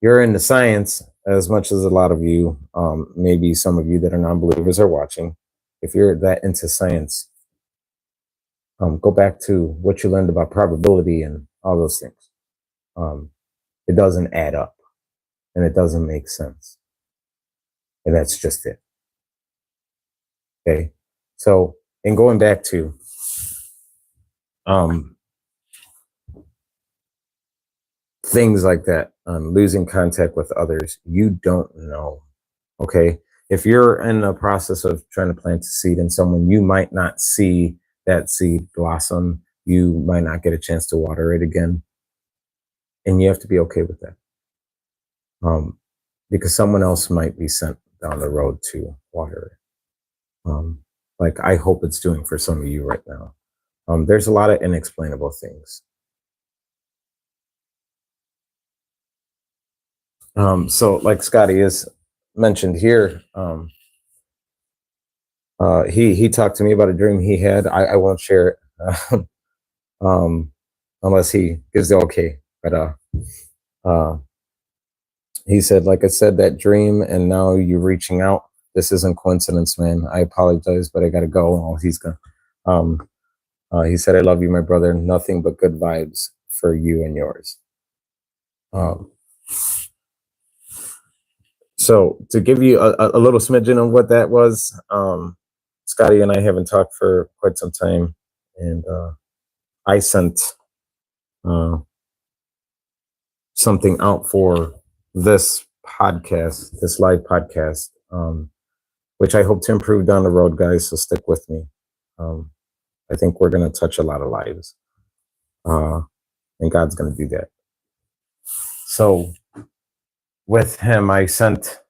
you're into science, as much as a lot of you, maybe some of you that are non-believers are watching, if you're that into science, go back to what you learned about probability and all those things. It doesn't add up and it doesn't make sense. And that's just it. Okay. So, and going back to, things like that, losing contact with others, you don't know. Okay. If you're in the process of trying to plant a seed in someone, you might not see that seed blossom. You might not get a chance to water it again. And you have to be okay with that. Because someone else might be sent down the road to water it. Like I hope it's doing for some of you right now. There's a lot of inexplainable things. So like Scotty is mentioned here, he talked to me about a dream he had. I won't share it, unless he gives the okay. But he said, like I said, that dream, and now you're reaching out. This isn't coincidence, man. I apologize, but I gotta go. Oh, he's gonna. He said, "I love you, my brother. Nothing but good vibes for you and yours." So to give you a little smidgen of what that was, Scotty and I haven't talked for quite some time, and I sent something out for this podcast, this live podcast, which I hope to improve down the road, guys. So stick with me. I think we're going to touch a lot of lives, and God's going to do that. So with him, I sent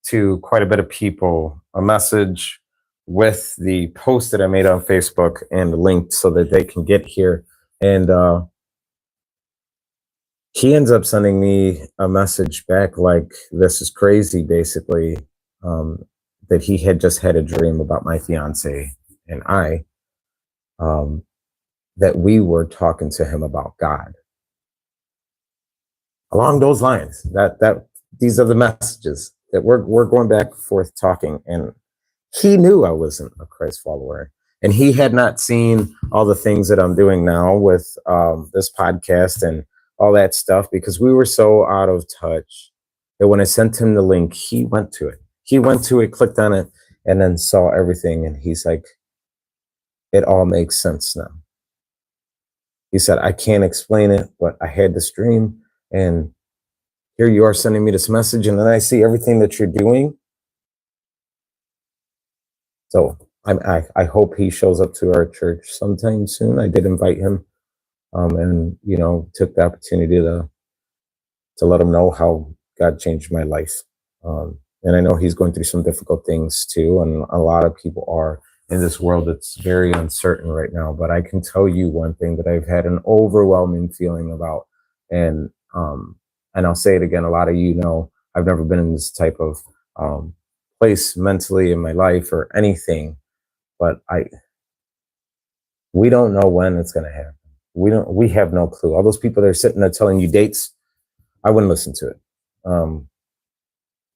to quite a bit of people a message with the post that I made on Facebook and the link so that they can get here. And he ends up sending me a message back like, this is crazy, basically, that he had just had a dream about my fiance and I, that we were talking to him about God. Along those lines, that these are the messages that we're going back and forth talking. And he knew I wasn't a Christ follower. And he had not seen all the things that I'm doing now with this podcast and all that stuff, because we were so out of touch that when I sent him the link, he went to it. He went to it, clicked on it, and then saw everything. And he's like, it all makes sense now. He said, I can't explain it, but I had this dream, and here you are sending me this message, and then I see everything that you're doing. So I hope he shows up to our church sometime soon. I did invite him, and took the opportunity to let him know how God changed my life. And I know he's going through some difficult things too, and a lot of people are in this world that's very uncertain right now. But I can tell you one thing that I've had an overwhelming feeling about, and and I'll say it again. A lot of I've never been in this type of um, place mentally in my life or anything, but we don't know when it's going to happen. We have no clue. All those people that are sitting there telling you dates, I wouldn't listen to it.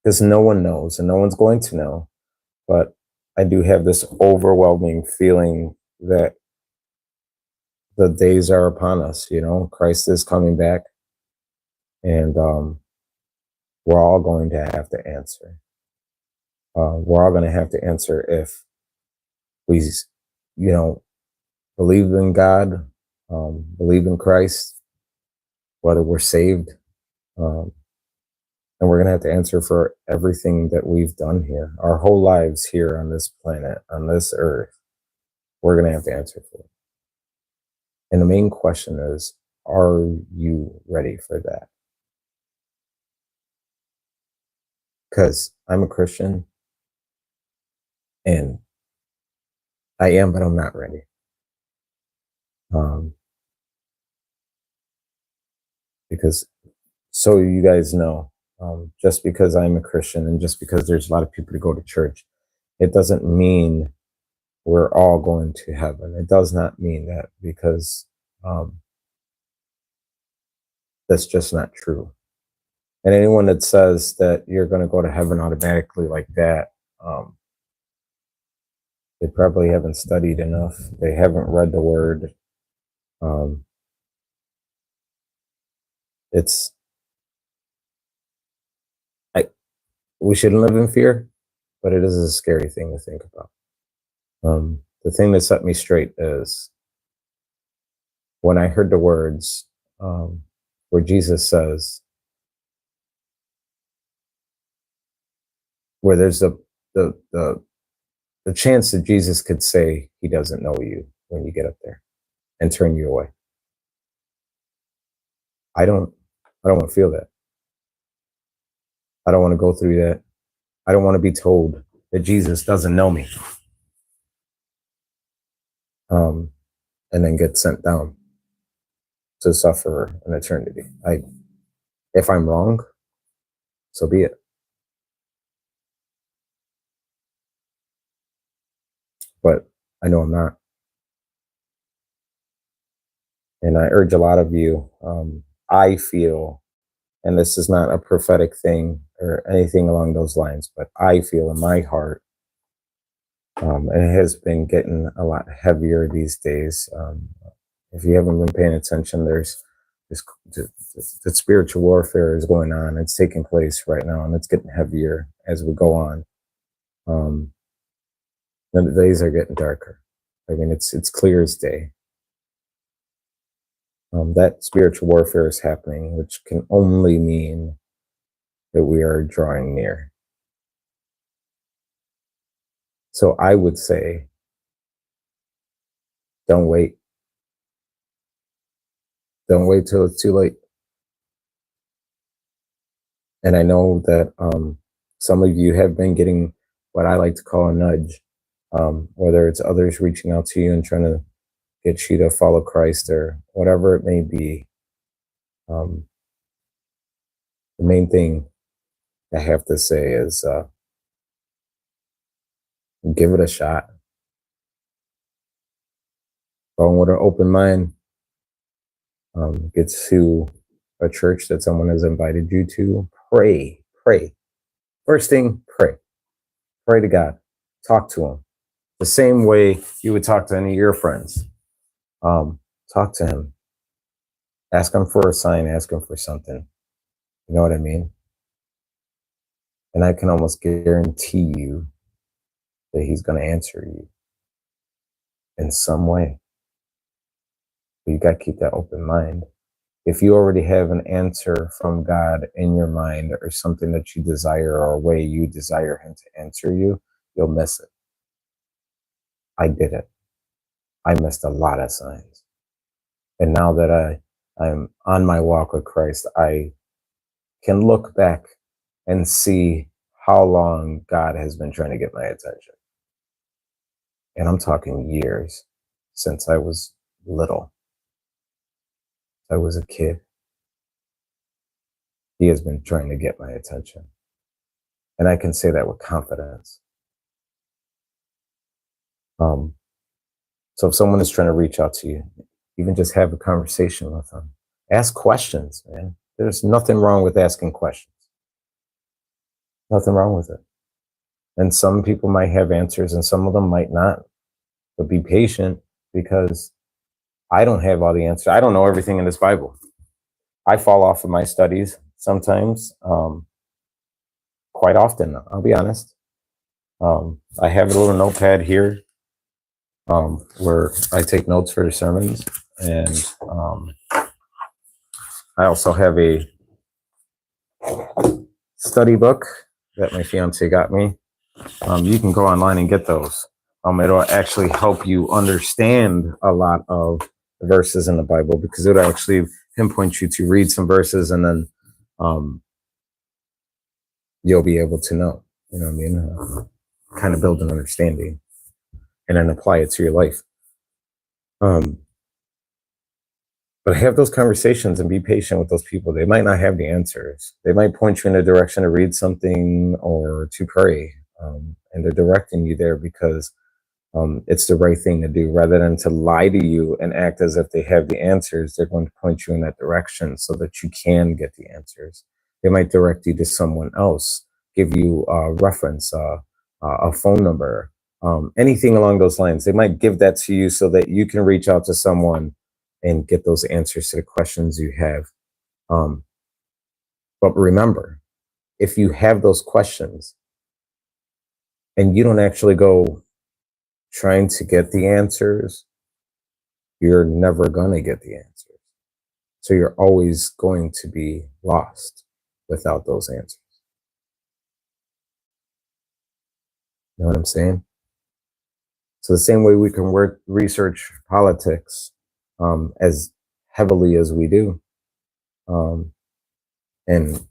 Because no one knows and no one's going to know. But I do have this overwhelming feeling that the days are upon us. Christ is coming back, and we're all going to have to answer. We're all going to have to answer if we, believe in God, believe in Christ, whether we're saved. Um, and we're going to have to answer for everything that we've done here, our whole lives here on this planet, on this earth. We're going to have to answer for it. And the main question is, are you ready for that? Because I'm a Christian, and I am, but I'm not ready. Because, so you guys know, just because I'm a Christian and just because there's a lot of people to go to church, it doesn't mean we're all going to heaven. It does not mean that, because that's just not true. And anyone that says that you're going to go to heaven automatically like that, they probably haven't studied enough. They haven't read the word. Um, it's I we shouldn't live in fear, but it is a scary thing to think about. The thing that set me straight is when I heard the words where Jesus says, where there's the the the chance that Jesus could say he doesn't know you when you get up there and turn you away. I don't I don't want to feel that. I don't want to go through that. I don't want to be told that Jesus doesn't know me, um, and then get sent down to suffer an eternity. If I'm wrong, so be it. But I know I'm not, and I urge a lot of you. I feel, and this is not a prophetic thing or anything along those lines, but I feel in my heart, and it has been getting a lot heavier these days. If you haven't been paying attention, there's this the spiritual warfare is going on. It's taking place right now, and it's getting heavier as we go on. Um, and the days are getting darker. I mean, it's clear as day. That spiritual warfare is happening, which can only mean that we are drawing near. So I would say, don't wait. Don't wait till it's too late. And I know that some of you have been getting what I like to call a nudge, whether it's others reaching out to you and trying to get you to follow Christ or whatever it may be. Um, the main thing I have to say is give it a shot. Go in with an open mind. Get to a church that someone has invited you to. Pray, pray. First thing, pray. Pray to God. Talk to Him the same way you would talk to any of your friends. Talk to Him. Ask Him for a sign. Ask Him for something. You know what I mean? And I can almost guarantee you that He's going to answer you in some way. But you got to keep that open mind. If you already have an answer from God in your mind or something that you desire or a way you desire Him to answer you, you'll miss it. I did it. I missed a lot of signs. And now that I'm on my walk with Christ, I can look back and see how long God has been trying to get my attention. And I'm talking years, since I was little. I was a kid. He has been trying to get my attention. And I can say that with confidence. So if someone is trying to reach out to you, even just have a conversation with them. Ask questions, man. There's nothing wrong with asking questions. Nothing wrong with it. And some people might have answers and some of them might not. But be patient, because I don't have all the answers. I don't know everything in this Bible. I fall off of my studies sometimes, quite often, I'll be honest. I have a little notepad here where I take notes for the sermons. And I also have a study book that my fiance got me. You can go online and get those. It'll actually help you understand a lot of verses in the Bible, because it'll actually pinpoint you to read some verses, and then you'll be able to know, you know what I mean? Kind of build an understanding and then apply it to your life. But have those conversations and be patient with those people. They might not have the answers. They might point you in a direction to read something or to pray. And they're directing you there because it's the right thing to do. Rather than to lie to you and act as if they have the answers, they're going to point you in that direction so that you can get the answers. They might direct you to someone else, give you a reference, a phone number, anything along those lines. They might give that to you so that you can reach out to someone and get those answers to the questions you have. But remember, if you have those questions and you don't actually go trying to get the answers, you're never going to get the answers. So you're always going to be lost without those answers. You know what I'm saying? So the same way we can research politics as heavily as we do, and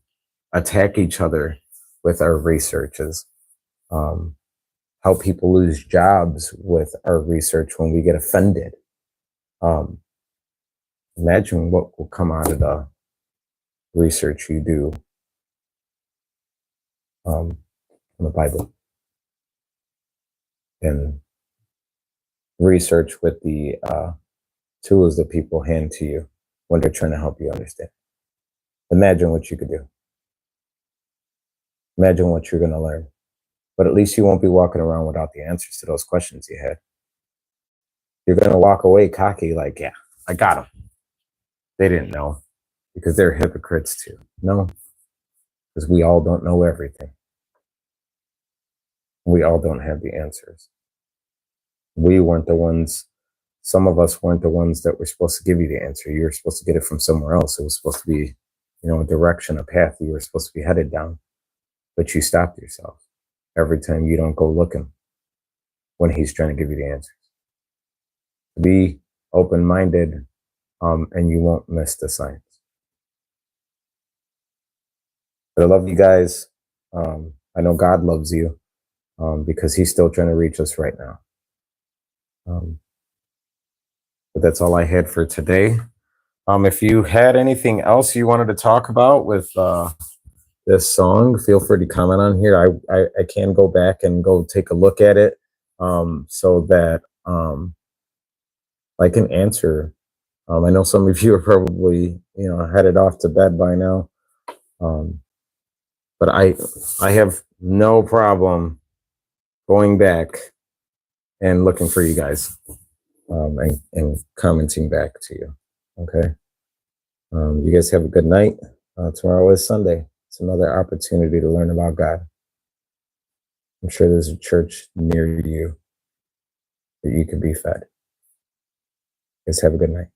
attack each other with our researches, help people lose jobs with our research when we get offended. Imagine what will come out of the research you do in the Bible, and research with the tools that people hand to you when they're trying to help you understand. Imagine what you could do. Imagine what you're going to learn. But at least you won't be walking around without the answers to those questions you had. You're going to walk away cocky like, yeah, I got them. They didn't know, because they're hypocrites too. No, because we all don't know everything. We all don't have the answers. We weren't the ones, some of us weren't the ones that were supposed to give you the answer. You were supposed to get it from somewhere else. It was supposed to be, a direction, a path you were supposed to be headed down. But you stopped yourself every time you don't go looking when he's trying to give you the answers. Be open-minded, and you won't miss the signs. But I love you guys. I know God loves you, because he's still trying to reach us right now. But that's all I had for today. If you had anything else you wanted to talk about with this song, feel free to comment on here. I can go back and go take a look at it, so that I can answer. I know some of you are probably headed off to bed by now, but I have no problem going back and looking for you guys, and commenting back to you. Okay. You guys have a good night. Tomorrow is Sunday. It's another opportunity to learn about God. I'm sure there's a church near you that you can be fed. You guys have a good night.